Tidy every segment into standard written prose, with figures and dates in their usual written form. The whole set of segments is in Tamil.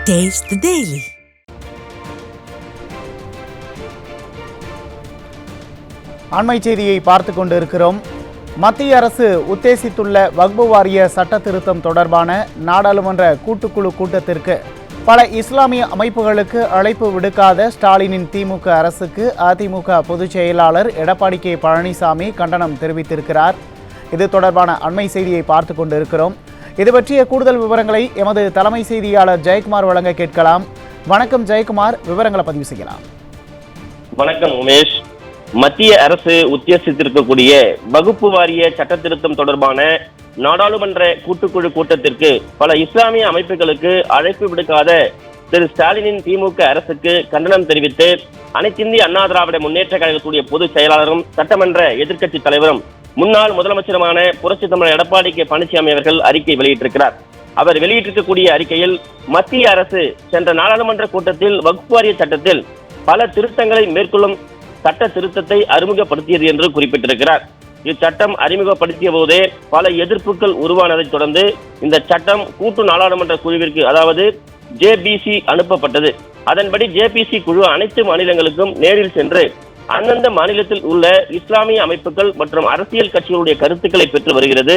Taste the Daily. அண்மை செய்தியை பார்த்து கொண்டிருக்கிறோம். மத்திய அரசு உத்தேசித்துள்ள வக்பு வாரிய சட்ட திருத்தம் தொடர்பான நாடாளுமன்ற கூட்டுக்குழு கூட்டத்திற்கு பல இஸ்லாமிய அமைப்புகளுக்கு அழைப்பு விடுக்காத ஸ்டாலினின் திமுக அரசுக்கு அதிமுக பொதுச் செயலாளர் எடப்பாடி கே பழனிசாமி கண்டனம் தெரிவித்திருக்கிறார். இது தொடர்பான அண்மை செய்தியை பார்த்து கொண்டிருக்கிறோம். இது பற்றிய கூடுதல் விவரங்களை எமது தலைமை செய்தியாளர் ஜெயக்குமார் வழங்க கேட்கலாம். வணக்கம் ஜெயக்குமார், விவரங்களை பதிவு செய்யலாம். வணக்கம் உமேஷ். மத்திய அரசு உத்தேசித்திருக்கக்கூடிய வகுப்பு வாரிய சட்ட திருத்தம் தொடர்பான நாடாளுமன்ற கூட்டுக்குழு கூட்டத்திற்கு பல இஸ்லாமிய அமைப்புகளுக்கு அழைப்பு விடுக்காத திரு ஸ்டாலினின் திமுக அரசுக்கு கண்டனம் தெரிவித்து அனைத்திந்திய அண்ணா திராவிட முன்னேற்ற கழகத்துடைய பொதுச் செயலாளரும் சட்டமன்ற எதிர்க்கட்சி தலைவரும் முன்னாள் முதலமைச்சருமான புரட்சி தமிழர் எடப்பாடி கே பழனிசாமி அவர்கள் அறிக்கை வெளியிட்டிருக்கிறார். அவர் வெளியிட்டிருக்கக்கூடிய அறிக்கையில் மத்திய அரசு சென்ற நாடாளுமன்ற கூட்டத்தில் வக்ஃப் வாரிய சட்டத்தில் பல திருத்தங்களை மேற்கொள்ளும் சட்ட திருத்தத்தை அறிமுகப்படுத்தியது என்று குறிப்பிட்டிருக்கிறார். இச்சட்டம் அறிமுகப்படுத்திய போதே பல எதிர்ப்புகள் உருவானதைத் தொடர்ந்து இந்த சட்டம் கூட்டு நாடாளுமன்ற குழுவிற்கு, அதாவது ஜேபிசி அனுப்பப்பட்டது. அதன்படி ஜேபிசி குழு அனைத்து மாநிலங்களுக்கும் நேரில் சென்று அந்தந்த மாநிலத்தில் உள்ள இஸ்லாமிய அமைப்புகள் மற்றும் அரசியல் கட்சிகளுடைய கருத்துக்களை பெற்று வருகிறது.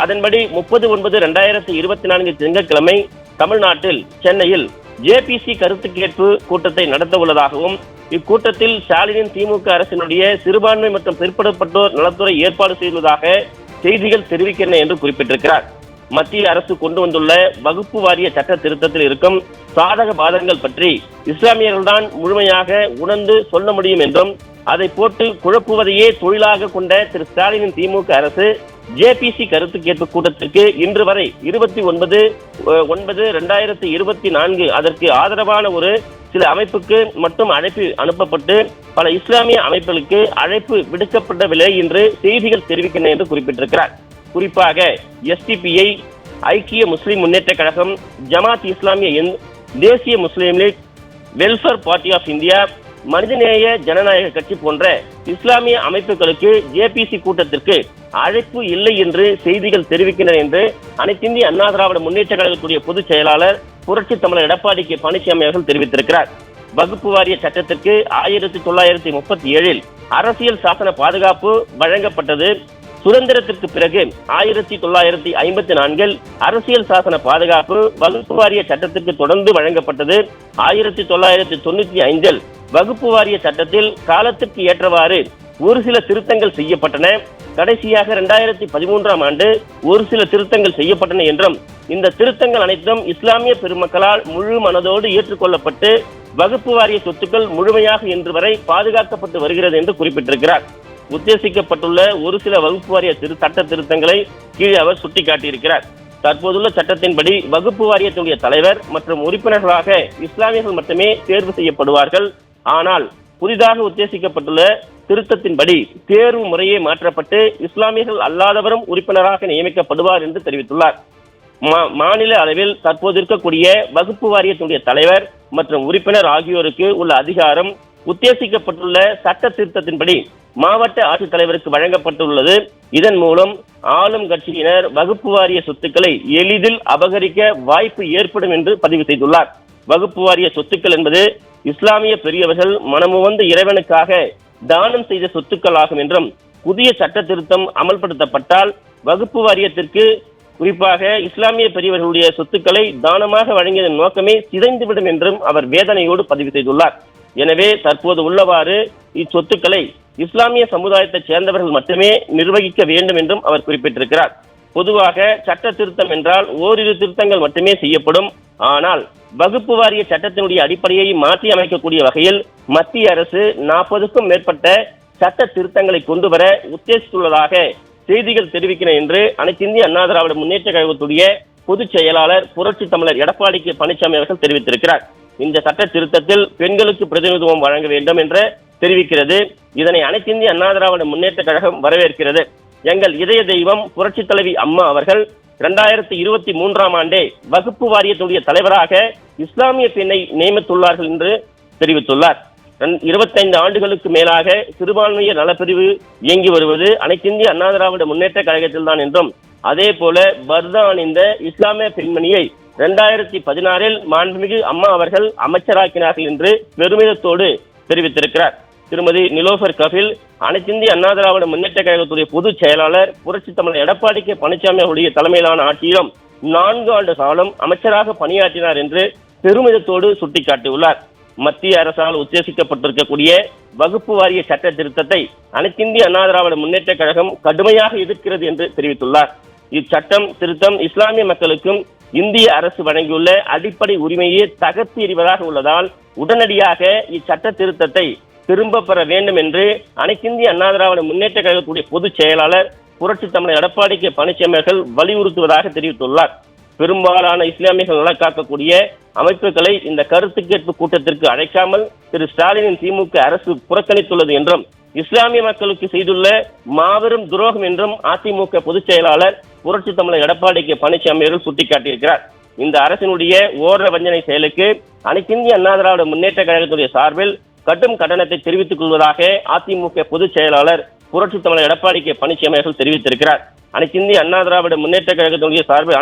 அதன்படி 30/9/2024 திங்கட்கிழமை தமிழ்நாட்டில் சென்னையில் ஜேபிசி கருத்து கேட்பு கூட்டத்தை நடத்த உள்ளதாகவும், இக்கூட்டத்தில் ஸ்டாலினின் திமுக அரசினுடைய சிறுபான்மை மற்றும் பிற்படுத்தப்பட்டோர் நலத்துறை ஏற்பாடு செய்துள்ளதாக செய்திகள் தெரிவிக்கின்றன என்று குறிப்பிட்டிருக்கிறார். மத்திய அரசு கொண்டு வந்துள்ள வகுப்பு வாரிய சட்ட திருத்தத்தில் இருக்கும் சாதக பாதகங்கள் பற்றி இஸ்லாமியர்கள்தான் முழுமையாக உணர்ந்து சொல்ல முடியும் என்றும், அதை போட்டு குழப்புவதையே தொழிலாக கொண்ட திரு ஸ்டாலினின் திமுக அரசு ஜேபிசி கருத்து கேட்பு கூட்டத்திற்கு இன்று வரை 29/9/2024 அதற்கு ஆதரவான ஒரு சில அமைப்புக்கு மட்டும் அழைப்பு அனுப்பப்பட்டு பல இஸ்லாமிய அமைப்புகளுக்கு அழைப்பு விடுக்கப்படவில்லை என்று செய்திகள் தெரிவிக்கின்றன என்று குறிப்பிட்டிருக்கிறார். குறிப்பாக எஸ்டிபிஐ, ஐக்கிய முஸ்லிம் முன்னேற்ற கழகம், ஜமாத் இஸ்லாமிய, தேசிய Muslim League, welfare party of India, Manithaneya Jananayaka கட்சி போன்ற இஸ்லாமிய அமைப்புகளுக்கு ஜேபிசி கூட்டத்திற்கு அழைப்பு இல்லை என்று செய்திகள் தெரிவிக்கின்றன என்று அனைத்திந்திய அண்ணா திராவிட முன்னேற்ற கழகத்துடைய பொதுச் செயலாளர் புரட்சி தமிழர் எடப்பாடி கே பழனிசாமி அவர்கள் தெரிவித்திருக்கிறார். வகுப்பு வாரிய சட்டத்திற்கு 1937 அரசியல் சாசன பாதுகாப்பு வழங்கப்பட்டது. சுதந்திரத்திற்கு பிறகு 1954 அரசியல் சாசன பாதுகாப்பு வகுப்பு வாரிய சட்டத்திற்கு தொடர்ந்து வழங்கப்பட்டது. 1995 வகுப்பு வாரிய சட்டத்தில் காலத்திற்கு ஏற்றவாறு ஒரு சில திருத்தங்கள் செய்யப்பட்டன. கடைசியாக 2013 ஒரு சில திருத்தங்கள் செய்யப்பட்டன என்றும், இந்த திருத்தங்கள் அனைத்தும் இஸ்லாமிய பெருமக்களால் முழு மனதோடு ஏற்றுக்கொள்ளப்பட்டு வகுப்பு வாரிய சொத்துக்கள் முழுமையாக இன்று வரை பாதுகாக்கப்பட்டு வருகிறது என்று குறிப்பிட்டிருக்கிறார். உத்தேசிக்கப்பட்டுள்ள ஒரு சில வகுப்பு வாரிய சட்ட திருத்தங்களை கீழே அவர் சுட்டிக்காட்டியிருக்கிறார். தற்போதுள்ள சட்டத்தின்படி வகுப்பு வாரியத்துடைய தலைவர் மற்றும் உறுப்பினர்களாக இஸ்லாமியர்கள் மட்டுமே தேர்வு செய்யப்படுவார்கள். ஆனால் புதிதாக உத்தேசிக்கப்பட்டுள்ள திருத்தத்தின்படி தேர்வு முறையே மாற்றப்பட்டு இஸ்லாமியர்கள் அல்லாதவரும் உறுப்பினராக நியமிக்கப்படுவார் என்று தெரிவித்துள்ளார். மாநில அளவில் தற்போது இருக்கக்கூடிய வகுப்பு வாரியத்துடைய தலைவர் மற்றும் உறுப்பினர் ஆகியோருக்கு உள்ள அதிகாரம் உத்தேசிக்கப்பட்டுள்ள சட்ட திருத்தத்தின்படி மாவட்ட ஆட்சித்தலைவருக்கு வழங்கப்பட்டுள்ளது. இதன் மூலம் ஆளும் கட்சியினர் வகுப்பு வாரிய சொத்துக்களை எளிதில் அபகரிக்க வாய்ப்பு ஏற்படும் என்று பதிவு செய்துள்ளார். வகுப்பு வாரிய சொத்துக்கள் என்பது இஸ்லாமிய பெரியவர்கள் மனமுவந்த இறைவனுக்காக தானம் செய்த சொத்துக்கள் ஆகும் என்றும், புதிய சட்ட திருத்தம் அமல்படுத்தப்பட்டால் வகுப்பு வாரியத்திற்கு, குறிப்பாக இஸ்லாமிய பெரியவர்களுடைய சொத்துக்களை தானமாக வழங்கியதன் நோக்கமே சிதைந்துவிடும் என்றும் அவர் வேதனையோடு பதிவு செய்துள்ளார். எனவே தற்போது உள்ளவாறு இச்சொத்துக்களை இஸ்லாமிய சமுதாயத்தைச் சேர்ந்தவர்கள் மட்டுமே நிர்வகிக்க வேண்டும் என்றும் அவர் குறிப்பிட்டிருக்கிறார். பொதுவாக சட்ட திருத்தம் என்றால் ஓரிரு திருத்தங்கள் மட்டுமே செய்யப்படும். ஆனால் வகுப்பு வாரிய சட்டத்தினுடைய அடிப்படையை மாற்றி அமைக்கக்கூடிய வகையில் மத்திய அரசு 40க்கும் மேற்பட்ட சட்ட திருத்தங்களை கொண்டு வர உத்தேசித்துள்ளதாக செய்திகள் தெரிவிக்கின்றன என்று அனைத்திந்திய அண்ணா திராவிட முன்னேற்ற கழகத்துடைய பொதுச் செயலாளர் புரட்சி தமிழர் எடப்பாடி கே பழனிசாமி அவர்கள் தெரிவித்திருக்கிறார். இந்த சட்ட திருத்தத்தில் பெண்களுக்கு பிரதிநிதித்துவம் வழங்க வேண்டும் என்று தெரிவிக்கிறது. இதனை அனைத்திந்திய அண்ணா திராவிட முன்னேற்ற கழகம் வரவேற்கிறது. எங்கள் இதய தெய்வம் புரட்சி தலைவி அம்மா அவர்கள் 2023 வகுப்பு வாரியத்துடைய தலைவராக இஸ்லாமிய பெண்ணை நியமித்துள்ளார்கள் என்று தெரிவித்துள்ளார். 25 ஆண்டுகளுக்கு மேலாக சிறுபான்மையர் நலப்பிரிவு இயங்கி வருவது அனைத்திந்திய அண்ணா திராவிட முன்னேற்ற கழகத்தில் தான் என்றும், அதே போல பர்தா அணிந்த இஸ்லாமிய பெண்மணியை 2016 மாண்புமிகு அம்மா அவர்கள் அமைச்சராக்கினார்கள் என்று பெருமிதத்தோடு தெரிவித்திருக்கிறார். திருமதி நிலோஃபர் கபில் அனைத்திந்திய அண்ணா திராவிட முன்னேற்ற கழகத்துடைய பொதுச் செயலாளர் புரட்சி தமிழர் எடப்பாடி கே பழனிசாமி அவருடைய தலைமையிலான ஆட்சியிலும் 4 ஆண்டு காலம் அமைச்சராக பணியாற்றினார் என்று பெருமிதத்தோடு சுட்டிக்காட்டியுள்ளார். மத்திய அரசால் உத்தேசிக்கப்பட்டிருக்கக்கூடிய வகுப்பு வாரிய சட்ட திருத்தத்தை அனைத்திந்திய அண்ணா திராவிட முன்னேற்ற கழகம் கடுமையாக எதிர்க்கிறது என்று தெரிவித்துள்ளார். இச்சட்டம் திருத்தம் இஸ்லாமிய மக்களுக்கும் இந்திய அரசு வழங்கியுள்ள அடிப்படை உரிமையை தகர்த்து எறிவதாக உள்ளதால் உடனடியாக இச்சட்ட திருத்தத்தை திரும்ப பெற வேண்டும் என்று அனைத்திந்திய அண்ணா திராவிட முன்னேற்ற கழகத்துடைய பொதுச் செயலாளர் புரட்சி தமிழர் எடப்பாடி கே பழனிசாமி அவர்கள் வலியுறுத்துவதாக தெரிவித்துள்ளார். பெரும்பாலான இஸ்லாமியர்கள் நலக்காக்கக்கூடிய அமைப்புகளை இந்த கருத்து கேட்பு கூட்டத்திற்கு அழைக்காமல் திரு ஸ்டாலினின் திமுக அரசு புறக்கணித்துள்ளது என்றும் இஸ்லாமிய மக்களுக்கு செய்துள்ள மாபெரும் துரோகம் என்றும் அதிமுக பொதுச் செயலாளர் புரட்சி தமிழர் எடப்பாடி கே பழனிசாமி அவர்கள் சுட்டிக்காட்டியிருக்கிறார். இந்த அரசினுடைய ஓர வஞ்சனை செயலுக்கு அனைத்திந்திய அண்ணா திராவிட முன்னேற்ற கழகத்துடைய சார்பில் கடும் கண்டனத்தை தெரிவித்துக் கொள்வதாக அதிமுக பொதுச் செயலாளர் புரட்சி தமிழர் எடப்பாடி கே பழனிசாமி அவர்கள் தெரிவித்திருக்கிறார். அனைத்திந்திய அண்ணா திராவிட முன்னேற்ற கழகத்துடைய சார்பில்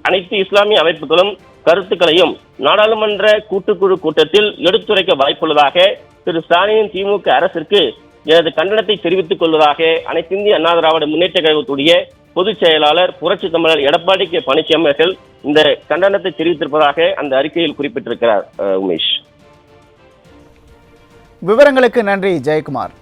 அனைத்து இஸ்லாமிய அமைப்புகளும் கருத்துக்களையும் நாடாளுமன்ற கூட்டுக்குழு கூட்டத்தில் எடுத்துரைக்க வாய்ப்புள்ளதாக திரு ஸ்டாலினின் திமுக அரசிற்கு எனது கண்டனத்தை தெரிவித்துக் கொள்வதாக அனைத்திந்திய அண்ணா திராவிட முன்னேற்ற கழகத்துடைய பொதுச் செயலாளர் புரட்சி தமிழர் எடப்பாடி கே பழனிசாமி அவர்கள் இந்த கண்டனத்தை தெரிவித்திருப்பதாக அந்த அறிக்கையில் குறிப்பிட்டிருக்கிறார். உமேஷ், விவரங்களுக்கு நன்றி ஜெயக்குமார்.